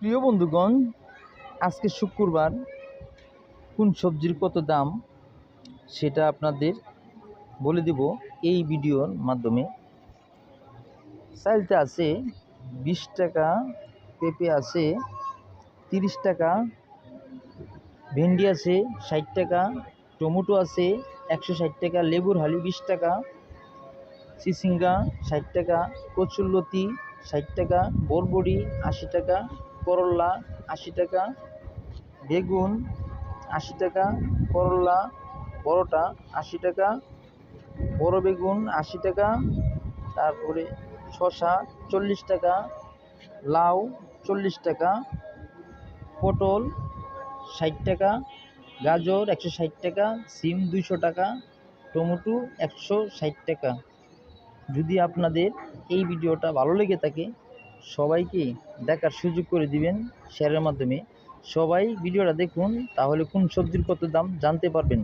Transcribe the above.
প্রিয় বন্ধুগণ, আজকে শুক্রবার কোন সবজির কত দাম সেটা আপনাদের বলে দেব এই ভিডিওর মাধ্যমে। চালতে আছে 20 টাকা, পেঁপে আছে 30 টাকা, ভেন্ডি আছে 60 টাকা, টমেটো আছে 160 টাকা, লেবুর হালি 20 টাকা, চিচিঙ্গা 60 টাকা, কচুরলতি 60 টাকা, বরবড়ি 80 টাকা, করলা 80 টাকা, বেগুন 80 টাকা, করলা বড়টা 80 টাকা, বড় বেগুন 80 টাকা, তারপরে শসা 40 টাকা, লাউ 40 টাকা, পটল 60 টাকা, গাজর 160 টাকা, সিম 200 টাকা, টমেটো 160 টাকা। যদি আপনাদের এই ভিডিওটা ভালো লেগে থাকে সবাইকে দেখার সুযোগ করে দিবেন শেয়ারের মাধ্যমে। সবাই ভিডিওটা দেখুন, তাহলে কোন সবজির কত দাম জানতে পারবেন।